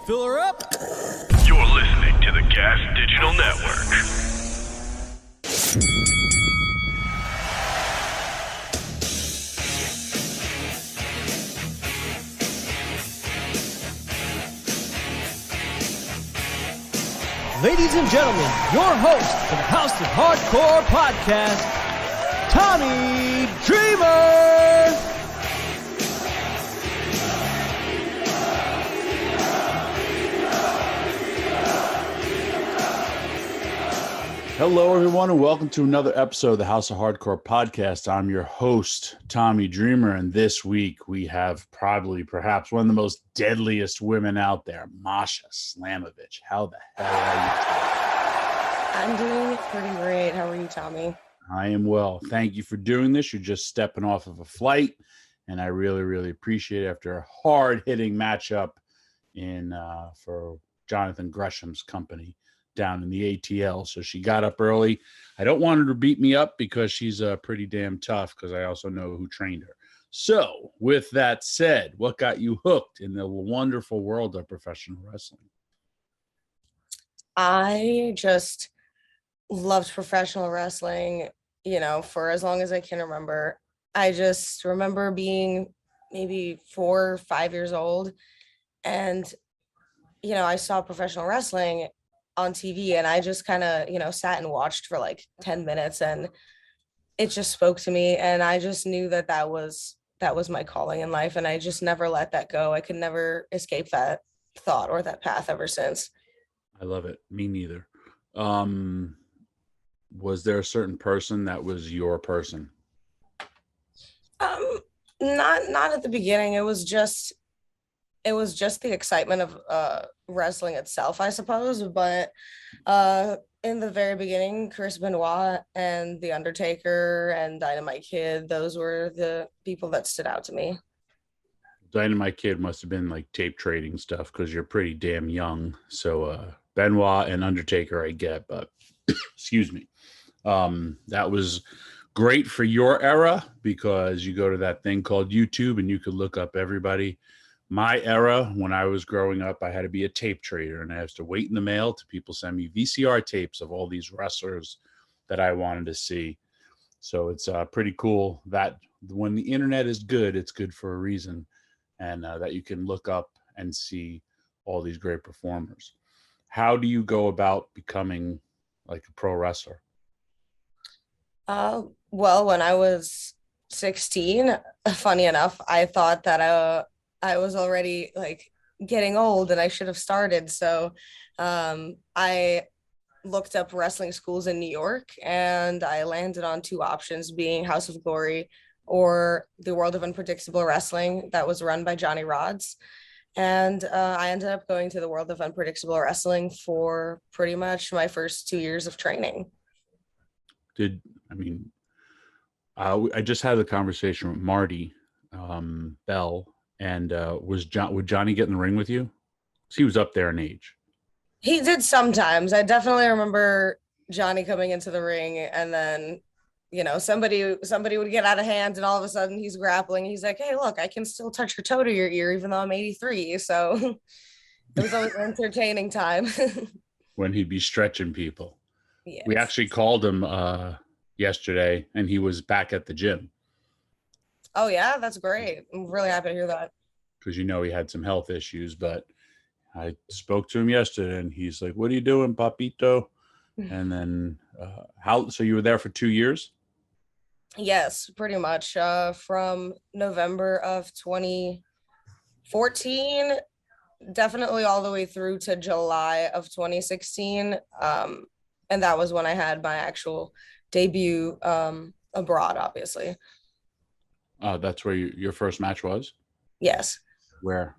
Fill her up. You're listening to the Gas Digital Network. Ladies and gentlemen, your host for the House of Hardcore podcast, Tommy Dreamer. Hello, everyone, and welcome to another episode of the House of Hardcore podcast. I'm your host, Tommy Dreamer, and this week we have perhaps one of the most deadliest women out there, Masha Slamovich. How the hell are you? I'm doing pretty great. How are you, Tommy? I am well. Thank you for doing this. You're just stepping off of a flight, and I really, really appreciate it after a hard-hitting matchup for Jonathan Gresham's company down in the ATL. So she got up early. I don't want her to beat me up because she's pretty damn tough, because I also know who trained her. So with that said, what got you hooked in the wonderful world of professional wrestling? I just loved professional wrestling, for as long as I can remember. I just remember being maybe 4 or 5 years old, and I saw professional wrestling on TV, and I just kind of, sat and watched for like 10 minutes, and it just spoke to me, and I just knew that was my calling in life, and I just never let that go. I could never escape that thought or that path ever since. I love it. Me neither. Was there a certain person that was your person? Not at the beginning. It was just the excitement of wrestling itself, I suppose. But in the very beginning, Chris Benoit and The Undertaker and Dynamite Kid, those were the people that stood out to me. Dynamite Kid must have been like tape trading stuff, because you're pretty damn young. So Benoit and Undertaker I get, but excuse me. That was great for your era, because you go to that thing called YouTube and you could look up everybody. My era, when I was growing up, I had to be a tape trader, and I used to wait in the mail till people send me VCR tapes of all these wrestlers that I wanted to see. So it's pretty cool that when the internet is good, it's good for a reason, and that you can look up and see all these great performers. How do you go about becoming like a pro wrestler? Well, when I was 16, funny enough, I thought that I was already like getting old and I should have started. So I looked up wrestling schools in New York, and I landed on 2 options, being House of Glory or the World of Unpredictable Wrestling that was run by Johnny Rodz. And I ended up going to the World of Unpredictable Wrestling for pretty much my first 2 years of training. I just had a conversation with Marty Bell, and would Johnny get in the ring with you? He was up there in age. He did sometimes. I definitely remember Johnny coming into the ring, and then, somebody would get out of hand, and all of a sudden he's grappling. He's like, "Hey, look, I can still touch your toe to your ear, even though I'm 83. So it was always an entertaining time. When he'd be stretching people. Yes. We actually called him yesterday, and he was back at the gym. Oh, yeah, that's great. I'm really happy to hear that. Because he had some health issues, but I spoke to him yesterday, and he's like, "What are you doing, Papito?" And then so you were there for 2 years? Yes, pretty much. From November of 2014, definitely all the way through to July of 2016. And that was when I had my actual debut abroad, obviously. That's where your first match was? Yes. Where?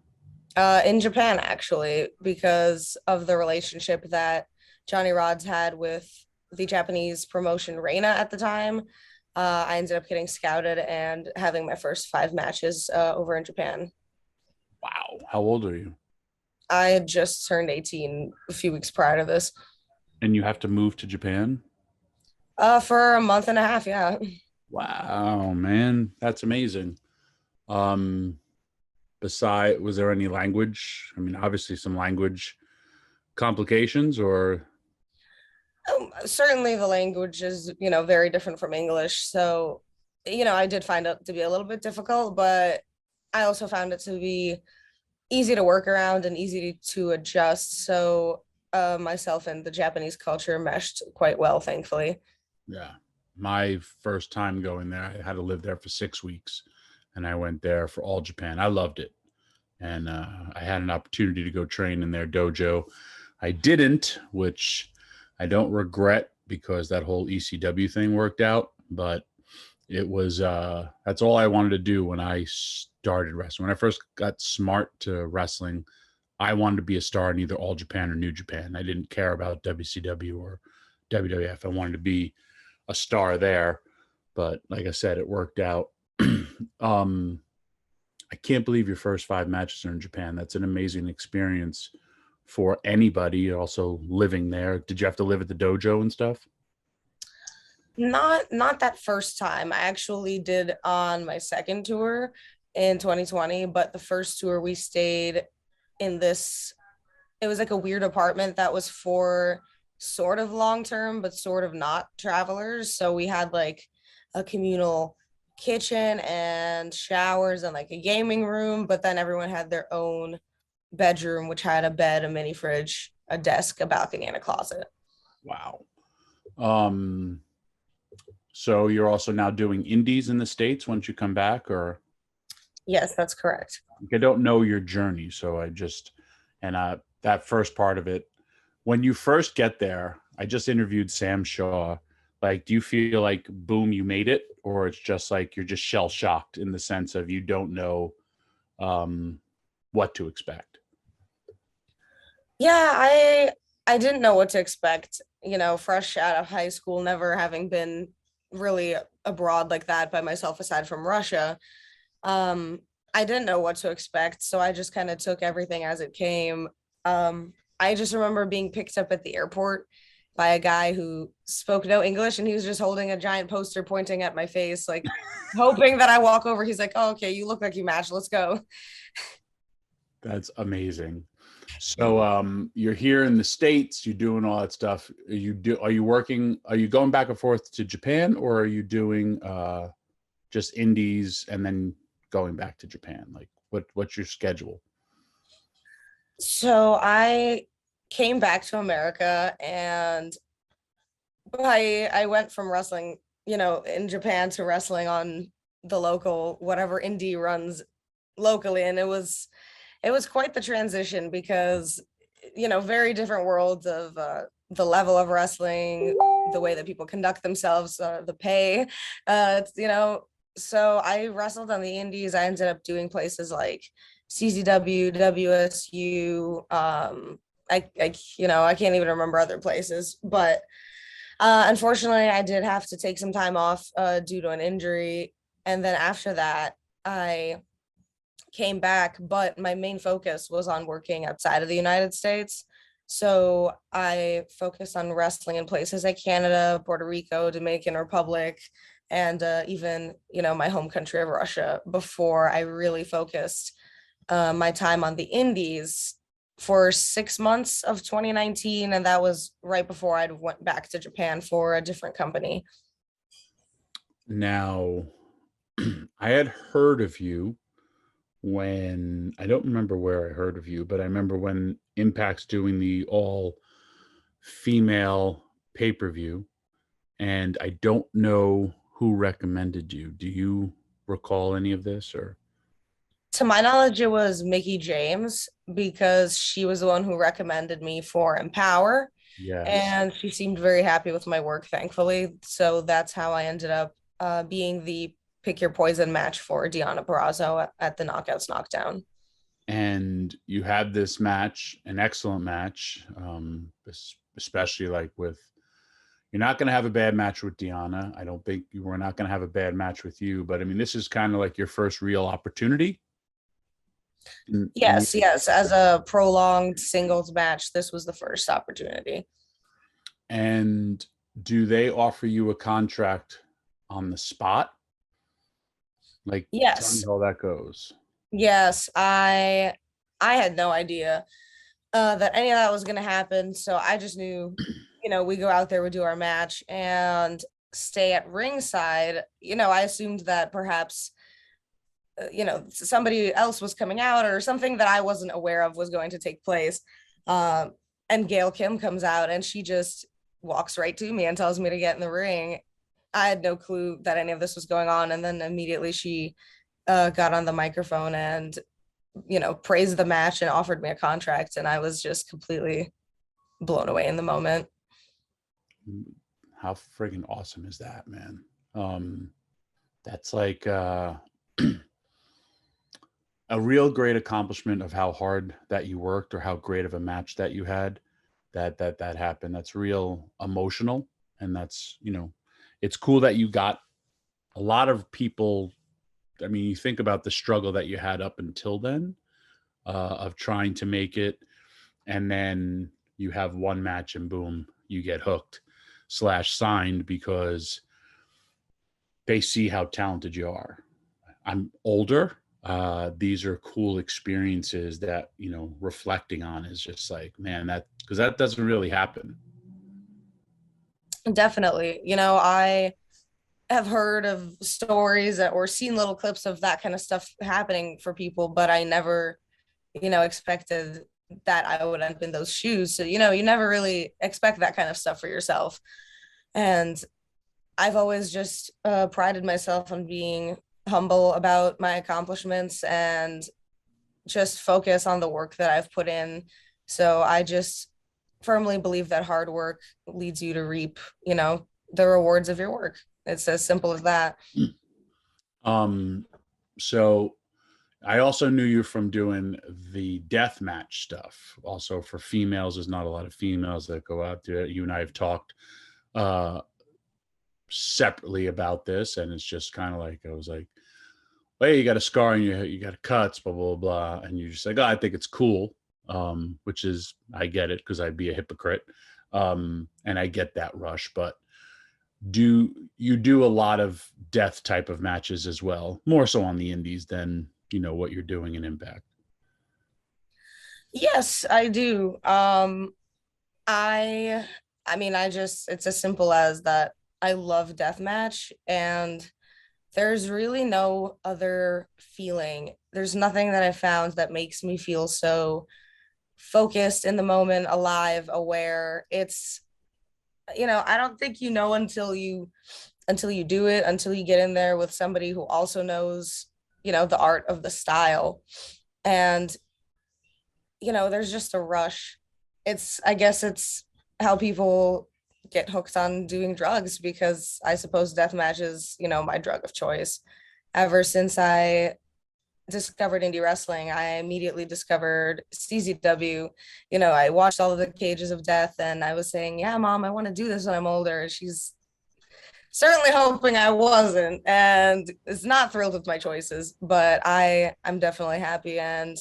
In Japan, actually, because of the relationship that Johnny Rodz had with the Japanese promotion Reina at the time. I ended up getting scouted and having my first 5 matches over in Japan. Wow. How old are you? I had just turned 18 a few weeks prior to this. And you have to move to Japan? For a month and a half, yeah. Wow, man. That's amazing. was there any language? I mean, obviously some language complications or Certainly the language is, very different from English. So, I did find it to be a little bit difficult, but I also found it to be easy to work around and easy to adjust. So, myself and the Japanese culture meshed quite well, thankfully. yeah. My first time going there, I had to live there for 6 weeks and I went there for All Japan. I loved it. And I had an opportunity to go train in their dojo. I didn't, which I don't regret because that whole ECW thing worked out. But it was that's all I wanted to do when I started wrestling. When I first got smart to wrestling, I wanted to be a star in either All Japan or New Japan. I didn't care about WCW or WWF. I wanted to be a star there. But like I said, it worked out. um, I can't believe your first 5 matches are in Japan. That's an amazing experience for anybody also living there. Did you have to live at the dojo and stuff? Not that first time. I actually did on my second tour in 2020, but the first tour we stayed in this, it was like a weird apartment that was for sort of long term, but sort of not travelers. So we had like a communal kitchen and showers and like a gaming room, but then everyone had their own bedroom, which had a bed, a mini fridge, a desk, a balcony, and a closet. Wow. Um, so you're also now doing indies in the States once you come back, or Yes, that's correct. I don't know your journey. So that first part of it, when you first get there, I just interviewed Sam Shaw. Like, do you feel like, boom, you made it? Or it's just like you're just shell shocked in the sense of you don't know um, what to expect? Yeah, I didn't know what to expect, fresh out of high school, never having been really abroad like that by myself aside from Russia. Um, I didn't know what to expect, so I just kind of took everything as it came. I just remember being picked up at the airport by a guy who spoke no English and he was just holding a giant poster pointing at my face, like hoping that I walk over. He's like, "Oh, okay, you look like you match. Let's go." That's amazing. So you're here in the States, you're doing all that stuff. Are you going back and forth to Japan or are you doing just indies and then going back to Japan? Like what's your schedule? So I came back to America and I went from wrestling, in Japan to wrestling on the local whatever indie runs locally, and it was quite the transition because very different worlds of the level of wrestling, the way that people conduct themselves, the pay, so I wrestled on the indies. I ended up doing places like CZW, WSU. I can't even remember other places, but unfortunately, I did have to take some time off due to an injury. And then after that, I came back, but my main focus was on working outside of the United States. So I focused on wrestling in places like Canada, Puerto Rico, Dominican Republic, and even, my home country of Russia before I really focused my time on the indies for 6 months of 2019, and that was right before I went back to Japan for a different company. Now, I had heard of you when I don't remember where I heard of you, but I remember when Impact's doing the all female pay-per-view, and I don't know who recommended you. Do you recall any of this or To my knowledge, it was Mickey James because she was the one who recommended me for Empower, yes. and she seemed very happy with my work, thankfully. So that's how I ended up being the pick your poison match for Deanna Barrazo at the Knockouts Knockdown. And you had this match, an excellent match, especially like with you're not going to have a bad match with Deanna. I don't think you were not going to have a bad match with you, but I mean, this is kind of like your first real opportunity. Yes, yes. As a prolonged singles match, this was the first opportunity. And do they offer you a contract on the spot? Like, tell me Yes. how that goes. Yes, I had no idea that any of that was going to happen. So I just knew, we go out there, we do our match and stay at ringside. I assumed that perhaps, somebody else was coming out or something that I wasn't aware of was going to take place. Um, and Gail Kim comes out and she just walks right to me and tells me to get in the ring. I had no clue that any of this was going on. And then immediately she got on the microphone and praised the match and offered me a contract, and I was just completely blown away in the moment. How friggin' awesome is that, man? That's like a real great accomplishment of how hard that you worked or how great of a match that you had that happened. That's real emotional. And that's, it's cool that you got a lot of people. I mean, you think about the struggle that you had up until then, of trying to make it. And then you have one match and boom, you get hooked / signed because they see how talented you are. I'm older. These are cool experiences that, reflecting on is just like, man, because that doesn't really happen. Definitely. I have heard of stories or seen little clips of that kind of stuff happening for people, but I never, expected that I would end up in those shoes. So, you never really expect that kind of stuff for yourself. And I've always just prided myself on being humble about my accomplishments and just focus on the work that I've put in. So I just firmly believe that hard work leads you to reap, the rewards of your work. It's as simple as that. So I also knew you from doing the death match stuff. Also for females, there's not a lot of females that go out there. You and I have talked separately about this, and it's just kind of like, I was like, hey, you got a scar and you got cuts, blah, blah, blah. And you're just like, oh, I think it's cool. Which is, I get it, because I'd be a hypocrite. And I get that rush, but do you do a lot of death type of matches as well, more so on the indies than, what you're doing in Impact? Yes, I do. I I mean, it's as simple as that. I love deathmatch, and there's really no other feeling. There's nothing that I found that makes me feel so focused in the moment, alive, aware. It's, I don't think until you do it, until you get in there with somebody who also knows, the art of the style. And, there's just a rush. I guess it's how people get hooked on doing drugs, because I suppose deathmatch is, my drug of choice. Ever since I discovered indie wrestling, I immediately discovered CZW. I watched all of the Cages of Death and I was saying, yeah, mom, I want to do this when I'm older. She's certainly hoping I wasn't, and is not thrilled with my choices, but I'm definitely happy. And,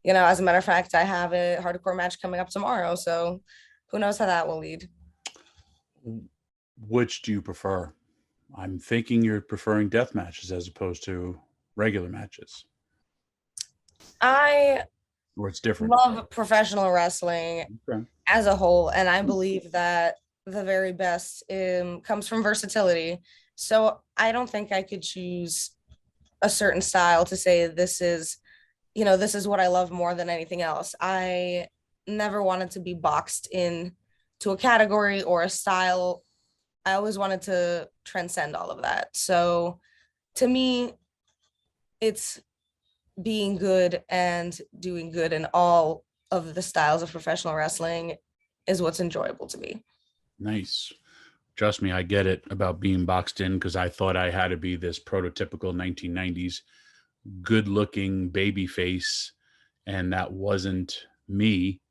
as a matter of fact, I have a hardcore match coming up tomorrow. So who knows how that will lead. Which do you prefer? I'm thinking you're preferring death matches as opposed to regular matches. I Or it's different. love professional wrestling as a whole, and I believe that the very best comes from versatility. So I don't think I could choose a certain style to say this is what I love more than anything else. I never wanted to be boxed in to a category or a style. I always wanted to transcend all of that. So to me, it's being good and doing good in all of the styles of professional wrestling is what's enjoyable to me. Nice. Trust me, I get it about being boxed in, because I thought I had to be this prototypical 1990s good-looking baby face, and that wasn't me.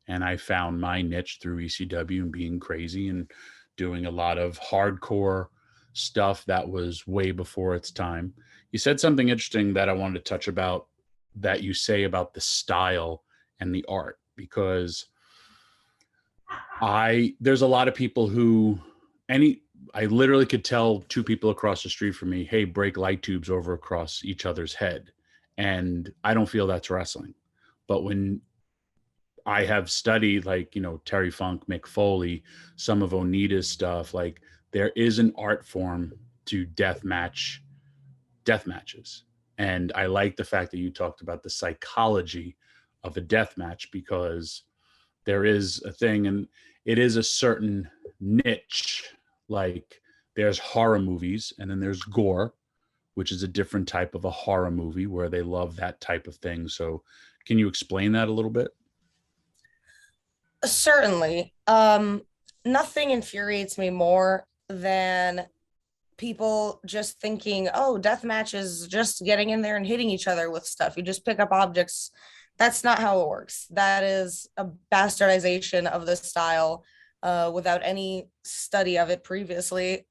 And I found my niche through ECW and being crazy and doing a lot of hardcore stuff that was way before its time. You said something interesting that I wanted to touch about, that you say about the style and the art, because there's a lot of people who I literally could tell two people across the street from me, hey, break light tubes over across each other's head. And I don't feel that's wrestling. But when I have studied, like, Terry Funk, Mick Foley, some of Onita's stuff, like, there is an art form to death matches. And I like the fact that you talked about the psychology of a death match, because there is a thing, and it is a certain niche. Like, there's horror movies, and then there's gore, which is a different type of a horror movie where they love that type of thing. So can you explain that a little bit? Certainly. Nothing infuriates me more than people just thinking, oh, deathmatch is just getting in there and hitting each other with stuff. You just pick up objects. That's not how it works. That is a bastardization of the style without any study of it previously.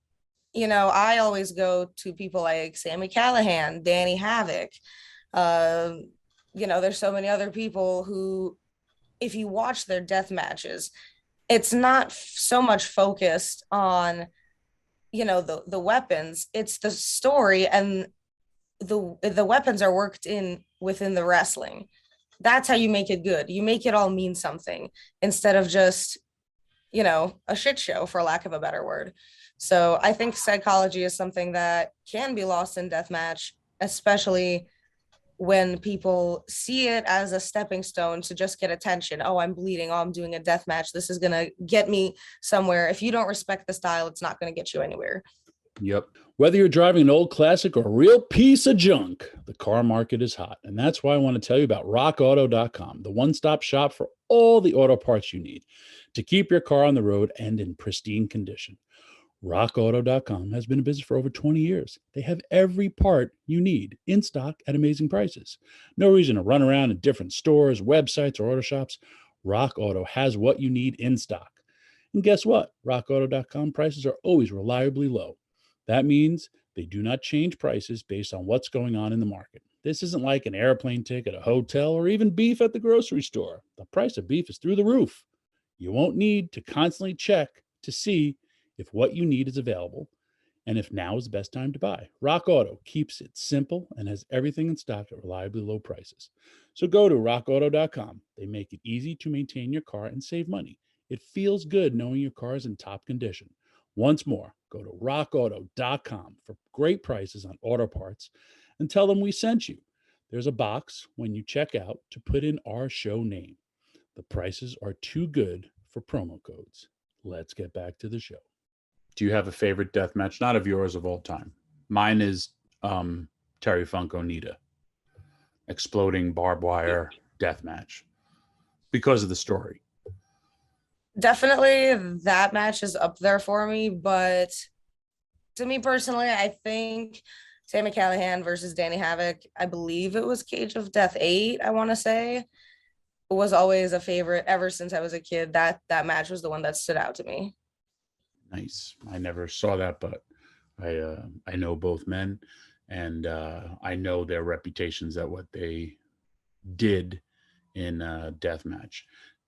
I always go to people like Sammy Callahan, Danny Havoc. Uh, there's so many other people who, if you watch their death matches, it's not so much focused on the weapons. It's the story, and the weapons are worked in within the wrestling. That's how you make it good. You make it all mean something instead of just a shit show, for lack of a better word. So I think psychology is something that can be lost in deathmatch, especially when people see it as a stepping stone to just get attention. Oh, I'm bleeding. Oh, I'm doing a death match. This is going to get me somewhere. If you don't respect the style, it's not going to get you anywhere. Yep. Whether you're driving an old classic or a real piece of junk, the car market is hot. And that's why I want to tell you about rockauto.com, the one-stop shop for all the auto parts you need to keep your car on the road and in pristine condition. RockAuto.com has been in business for over 20 years. They have every part you need in stock at amazing prices. No reason to run around in different stores, websites, or auto shops. Rock Auto has what you need in stock. And guess what? RockAuto.com prices are always reliably low. That means they do not change prices based on what's going on in the market. This isn't like an airplane ticket, a hotel, or even beef at the grocery store. The price of beef is through the roof. You won't need to constantly check to see if what you need is available and if now is the best time to buy. Rock Auto keeps it simple and has everything in stock at reliably low prices. So go to rockauto.com. They make it easy to maintain your car and save money. It feels good knowing your car is in top condition. Once more, go to rockauto.com for great prices on auto parts and tell them we sent you. There's a box when you check out to put in our show name. The prices are too good for promo codes. Let's get back to the show. Do you have a favorite death match? Not of yours, of all time. Mine is Terry Funk Onita. Exploding barbed wire death match because of the story. Definitely that match is up there for me, but to me personally, I think Sammy Callahan versus Danny Havoc, I believe it was Cage of Death 8, I want to say, was always a favorite ever since I was a kid. That match was the one that stood out to me. Nice. I never saw that, but I know both men, and I know their reputations at what they did in deathmatch.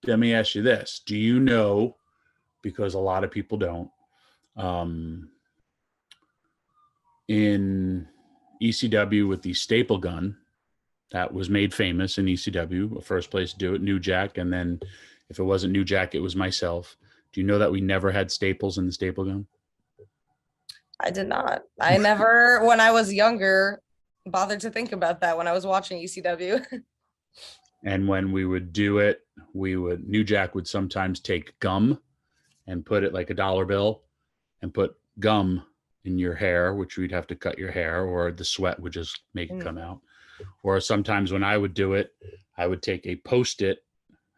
Let me ask you this: do you know? Because a lot of people don't. In ECW with the staple gun, that was made famous in ECW. The first place to do it, New Jack, and then if it wasn't New Jack, it was myself. Do you know that we never had staples in the staple gun? I did not. I never, when I was younger, bothered to think about that when I was watching ECW. And when we would do it, New Jack would sometimes take gum and put it like a dollar bill and put gum in your hair, which we'd have to cut your hair, or the sweat would just make it come out. Or sometimes when I would do it, I would take a Post-it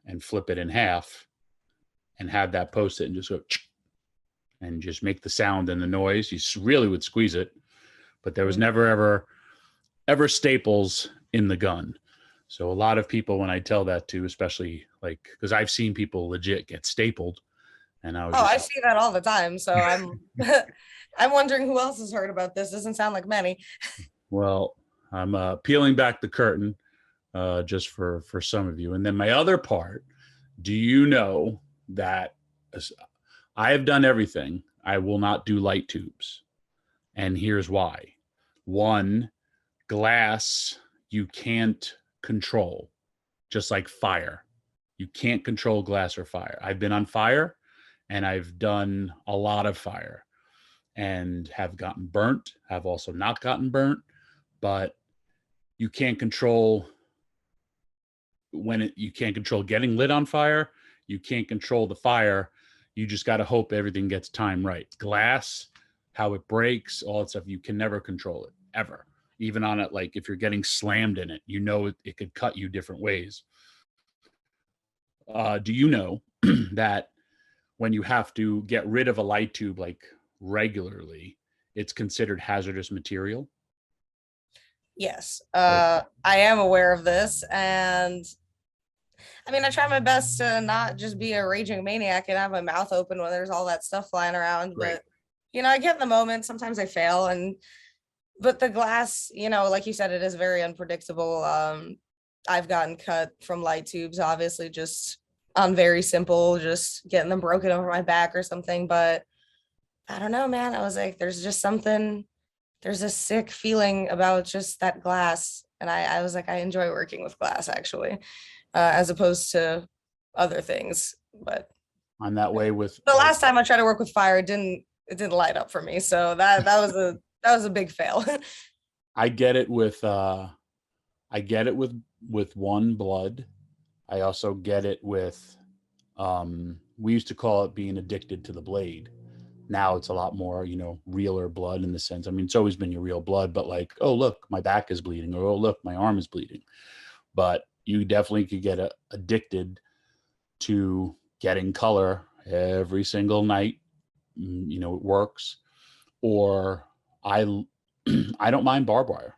and flip it in half and have that Post-it and just go and just make the sound and the noise. You really would squeeze it, but there was never ever staples in the gun. So a lot of people, when I tell that to, especially like, because I've seen people legit get stapled, and I was I see that all the time. So I'm I'm wondering who else has heard about this. Doesn't sound like many. Well, I'm peeling back the curtain just for some of you. And then my other part, do you know that I have done everything? I will not do light tubes. And here's why. One, glass you can't control, just like fire. You can't control glass or fire. I've been on fire and I've done a lot of fire and have gotten burnt, have also not gotten burnt, but you can't control you can't control getting lit on fire. You can't control the fire. You just got to hope everything gets time right. Glass, how it breaks, all that stuff, you can never control it ever. Even on it, like if you're getting slammed in it, it could cut you different ways. Do you know that when you have to get rid of a light tube like regularly, it's considered hazardous material? Yes, I am aware of this, and I mean, I try my best to not just be a raging maniac and have my mouth open when there's all that stuff flying around. Right. But I get in the moment. Sometimes I fail, but the glass, like you said, it is very unpredictable. I've gotten cut from light tubes, obviously, just on very simple, just getting them broken over my back or something. But I don't know, man. I was like, there's a sick feeling about just that glass. And I was like, I enjoy working with glass, actually, as opposed to other things. But I'm that way with the last time I tried to work with fire, it didn't light up for me. So that was a big fail. I get it with one blood. I also get it with we used to call it being addicted to the blade. Now it's a lot more, realer blood in the sense. I mean, it's always been your real blood, but like, oh, look, my back is bleeding, or oh, look, my arm is bleeding. But you definitely could get addicted to getting color every single night. It works. Or I don't mind barbed wire.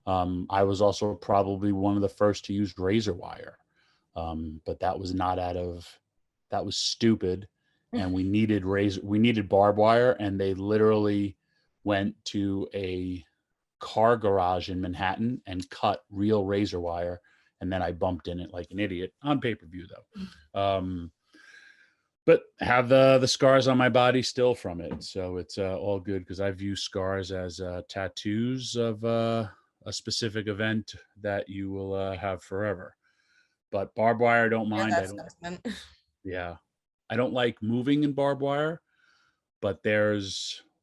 I was also probably one of the first to use razor wire. But that was that was stupid. And we needed barbed wire, and they literally went to a car garage in Manhattan and cut real razor wire. And then I bumped in it like an idiot on pay-per-view though. But have the scars on my body still from it. So it's all good, because I view scars as tattoos of a specific event that you will have forever. But barbed wire, I don't mind. Yeah. I don't like moving in barbed wire, but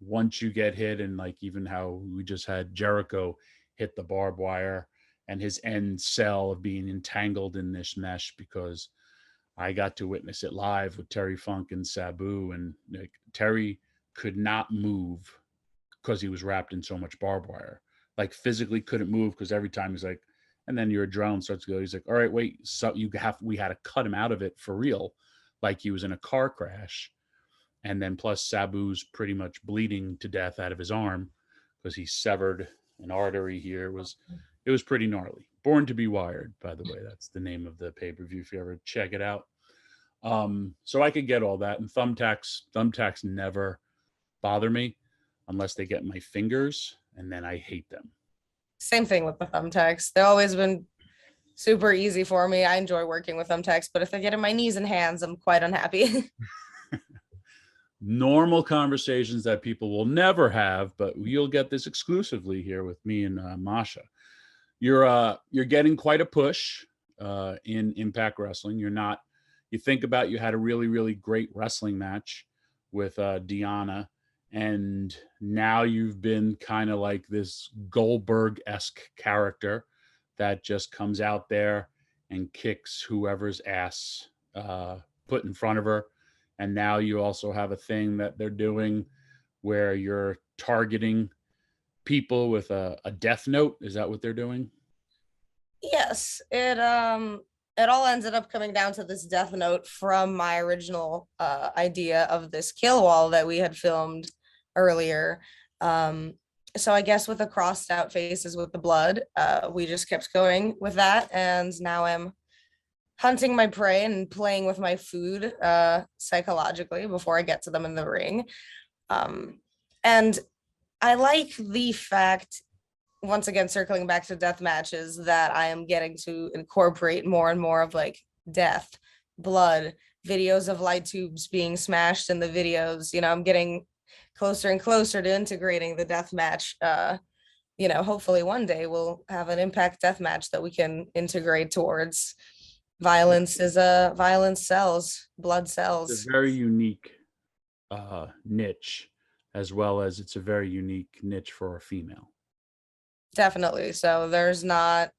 once you get hit, and like even how we just had Jericho hit the barbed wire and his end cell of being entangled in this mesh, because I got to witness it live with Terry Funk and Sabu, and like, Terry could not move because he was wrapped in so much barbed wire, like physically couldn't move, because every time he's like, and then your adrenaline starts to go. He's like, all right, wait. So we had to cut him out of it for real. Like he was in a car crash. And then plus Sabu's pretty much bleeding to death out of his arm because he severed an artery here. It was pretty gnarly. Born to be Wired, by the way. That's the name of the pay-per-view if you ever check it out. So I could get all that. And thumbtacks never bother me unless they get my fingers, and then I hate them. Same thing with the thumbtacks. They've always been super easy for me. I enjoy working with thumbtacks, but if they get in my knees and hands, I'm quite unhappy. Normal conversations that people will never have, but you'll get this exclusively here with me and Masha. You're getting quite a push in Impact Wrestling. You think about, you had a really, really great wrestling match with Deanna, and now you've been kind of like this Goldberg-esque character that just comes out there and kicks whoever's ass put in front of her. And now you also have a thing that they're doing where you're targeting people with a death note. Is that what they're doing? Yes, it all ended up coming down to this death note from my original idea of this kill wall that we had filmed earlier. So I guess with the crossed out faces with the blood, we just kept going with that, and now I'm hunting my prey and playing with my food psychologically before I get to them in the ring. And I like the fact, once again, circling back to death matches, that I am getting to incorporate more and more of like death, blood, videos of light tubes being smashed in the videos. I'm getting closer and closer to integrating the death match hopefully one day we'll have an Impact deathmatch that we can integrate towards. Violence sells, blood It's sells. a very unique niche, as well as it's a very unique niche for a female. Definitely. So there's not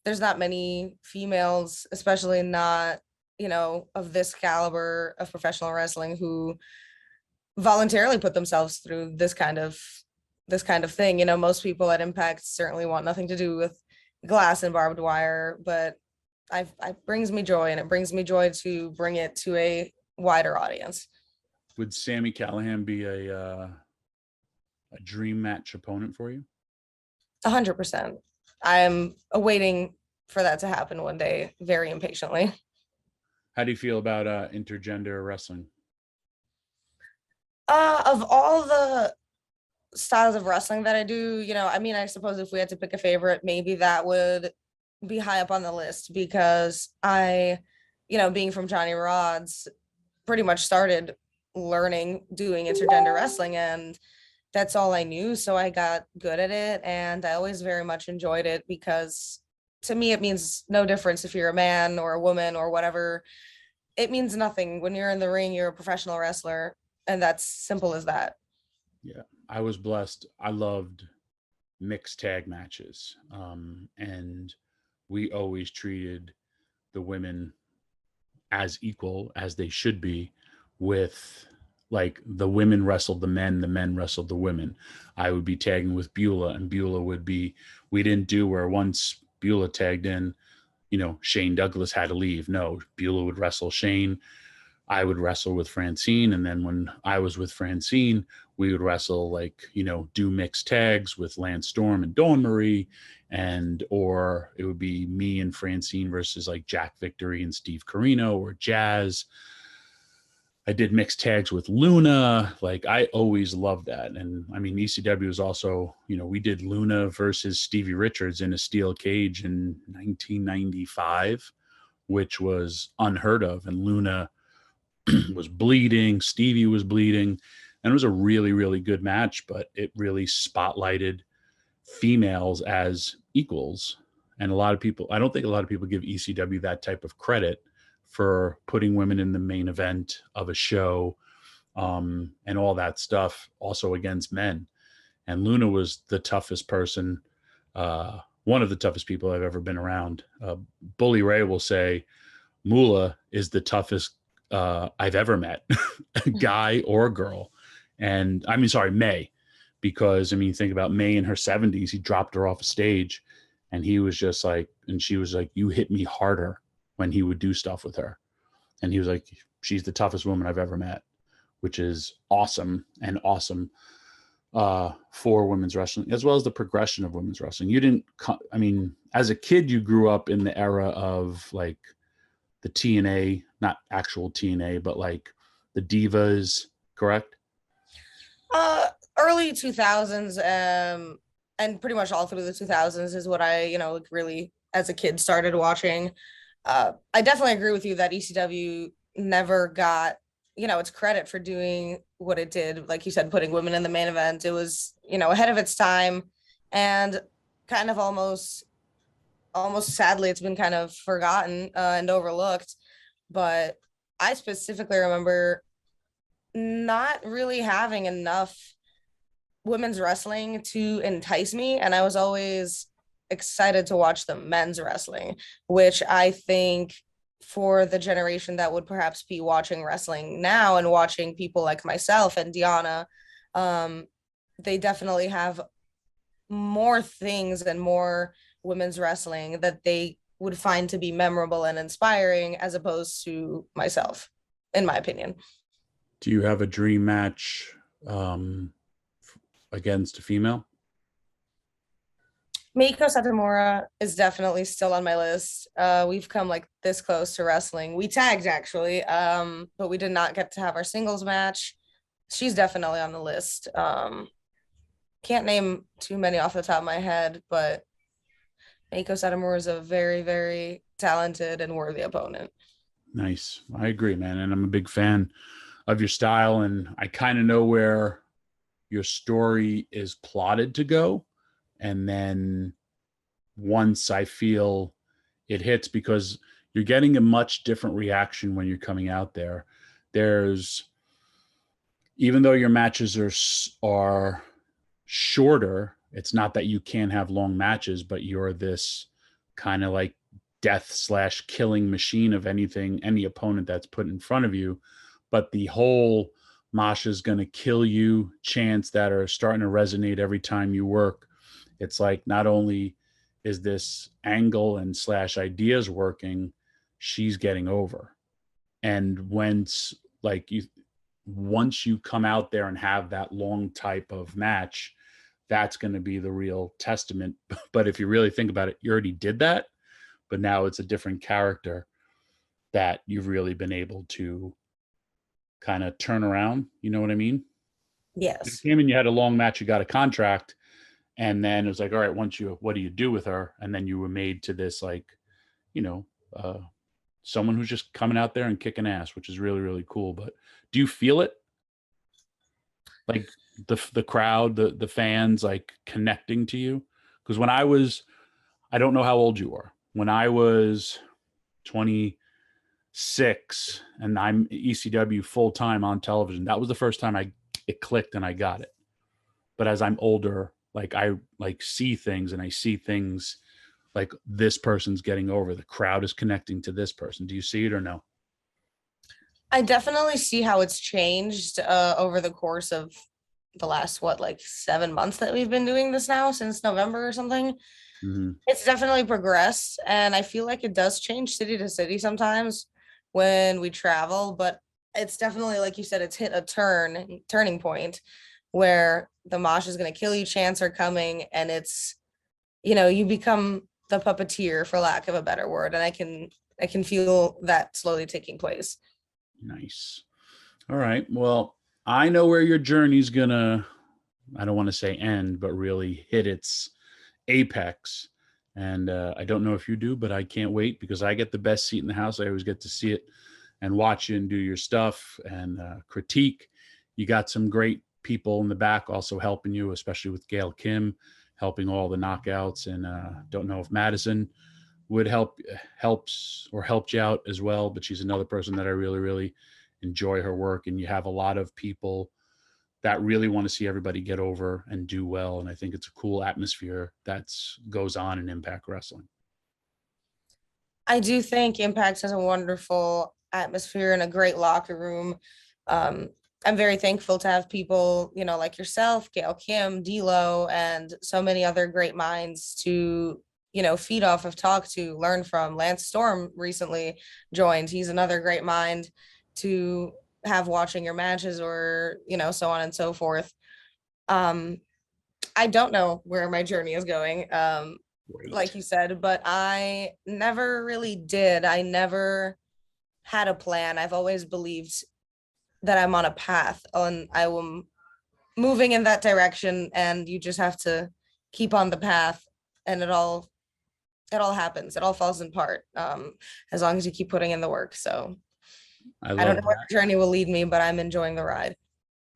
many females, especially not, of this caliber of professional wrestling, who voluntarily put themselves through this kind of thing. Most people at Impact certainly want nothing to do with glass and barbed wire, but it brings me joy, and it brings me joy to bring it to a wider audience. Would Sammy Callahan be a dream match opponent for you? 100%. I'm awaiting for that to happen one day very impatiently. How do you feel about intergender wrestling? Of all the styles of wrestling that I do, I suppose if we had to pick a favorite, maybe that would be high up on the list, because being from Johnny Rod's, pretty much started learning doing intergender wrestling, and that's all I knew. So I got good at it, and I always very much enjoyed it, because to me it means no difference if you're a man or a woman or whatever. It means nothing. When you're in the ring, you're a professional wrestler, and that's simple as that. Yeah, I was blessed. I loved mixed tag matches, and we always treated the women as equal as they should be, with like the women wrestled the men wrestled the women. I would be tagging with Beulah, and Beulah would be, we didn't do where once Beulah tagged in, Shane Douglas had to leave. No, Beulah would wrestle Shane. I would wrestle with Francine. And then when I was with Francine, we would wrestle do mixed tags with Lance Storm and Dawn Marie. Or it would be me and Francine versus like Jack Victory and Steve Carino, or Jazz. I did mixed tags with Luna. Like, I always loved that. And I mean, ECW is also, we did Luna versus Stevie Richards in a steel cage in 1995, which was unheard of. And Luna was bleeding, Stevie was bleeding, and it was a really, really good match, but it really spotlighted females as equals. And I don't think a lot of people give ECW that type of credit for putting women in the main event of a show, and all that stuff, also against men. And Luna was the toughest person, one of the toughest people I've ever been around. Bully Ray will say Moolah is the toughest I've ever met, guy or girl. And I mean, sorry, May, because think about May in her 70s. He dropped her off a stage, and he was just like, and she was like, "You hit me harder," when he would do stuff with her. And he was like, "She's the toughest woman I've ever met," which is awesome, and awesome for women's wrestling, as well as the progression of women's wrestling. You didn't, as a kid, you grew up in the era of like the TNA, not actual TNA, but like the Divas, correct? Early 2000s, and pretty much all through the 2000s is what I, really as a kid started watching. I definitely agree with you that ECW never got, its credit for doing what it did. Like you said, putting women in the main event. It was, ahead of its time, and kind of almost sadly, it's been kind of forgotten and overlooked. But I specifically remember not really having enough women's wrestling to entice me, and I was always excited to watch the men's wrestling, which I think for the generation that would perhaps be watching wrestling now and watching people like myself and Diana, they definitely have more things and more women's wrestling that they would find to be memorable and inspiring, as opposed to myself, in my opinion. Do you have a dream match against a female? Meiko Satomura is definitely still on my list. We've come like this close to wrestling. We tagged actually, but we did not get to have our singles match. She's definitely on the list. Can't name too many off the top of my head, but Meiko Satomura is a very, very talented and worthy opponent. Nice. I agree, man. And I'm a big fan of your style, and I kind of know where your story is plotted to go, And then once I feel it hits, because you're getting a much different reaction when you're coming out there. Even though your matches are shorter, it's not that you can't have long matches, but you're this kind of like death/killing machine of any opponent that's put in front of you. But the whole Masha's going to kill you chants that are starting to resonate every time you work. It's like, not only is this angle and / ideas working, she's getting over. And once you come out there and have that long type of match, that's going to be the real testament. But if you really think about it, you already did that, but now it's a different character that you've really been able to kind of turn around. You know what I mean? You Yes. came in, you had a long match, you got a contract, and then it was like, all right, what do you do with her? And then you were made to this, like, someone who's just coming out there and kicking ass, which is really, really cool. But do you feel it? Like the crowd, the fans, like connecting to you? Because I don't know how old you are. When I was 26 and I'm ECW full time on television, that was the first time it clicked and I got it. But as I'm older, like I see things, and I see things like this person's getting over. The crowd is connecting to this person. Do you see it or no? I definitely see how it's changed over the course of the last, 7 months that we've been doing this now, since November or something. Mm-hmm. It's definitely progressed, and I feel like it does change city to city sometimes when we travel, but it's definitely, like you said, it's hit a turning point where the Mosh is going to kill you chants are coming, and it's, you become the puppeteer, for lack of a better word, and I can feel that slowly taking place. Nice. All right. Well, I know where your journey's gonna, I don't want to say end, but really hit its apex. And I don't know if you do, but I can't wait, because I get the best seat in the house. I always get to see it and watch you and do your stuff and critique. You got some great people in the back also helping you, especially with Gail Kim helping all the knockouts. And don't know if Madison would helped you out as well, but she's another person that I really, really enjoy her work. And you have a lot of people that really want to see everybody get over and do well. And I think it's a cool atmosphere that goes on in Impact Wrestling. I do think Impact has a wonderful atmosphere and a great locker room. I'm very thankful to have people, like yourself, Gail Kim, D'Lo, and so many other great minds to, feed off of, talk to, learn from. Lance Storm recently joined. He's another great mind to have watching your matches, or, so on and so forth. I don't know where my journey is going. Like you said, but I never really did. I never had a plan. I've always believed that I'm on a path and I am moving in that direction, and you just have to keep on the path, and it all happens. It all falls in part, as long as you keep putting in the work. So I don't know where the journey will lead me, but I'm enjoying the ride.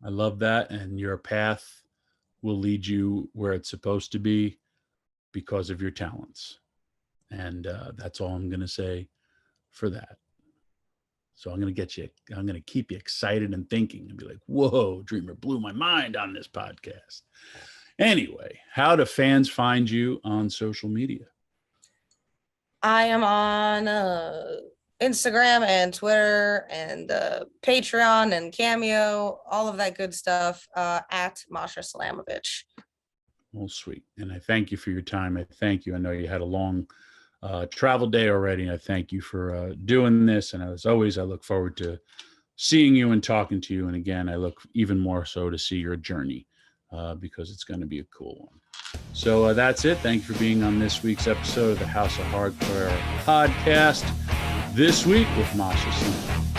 I love that. And your path will lead you where it's supposed to be because of your talents. And that's all I'm going to say for that. So I'm going to keep you excited and thinking and be like, whoa, Dreamer blew my mind on this podcast. Anyway, how do fans find you on social media? I am on Instagram and Twitter and Patreon and Cameo, all of that good stuff, at Masha Slamovich. Well, sweet. And I thank you for your time. I thank you. I know you had a long travel day already. And I thank you for doing this. And as always, I look forward to seeing you and talking to you. And again, I look even more so to see your journey because it's going to be a cool one. So that's it. Thank you for being on this week's episode of the House of Hardcore podcast. This week with Masha Slamovich.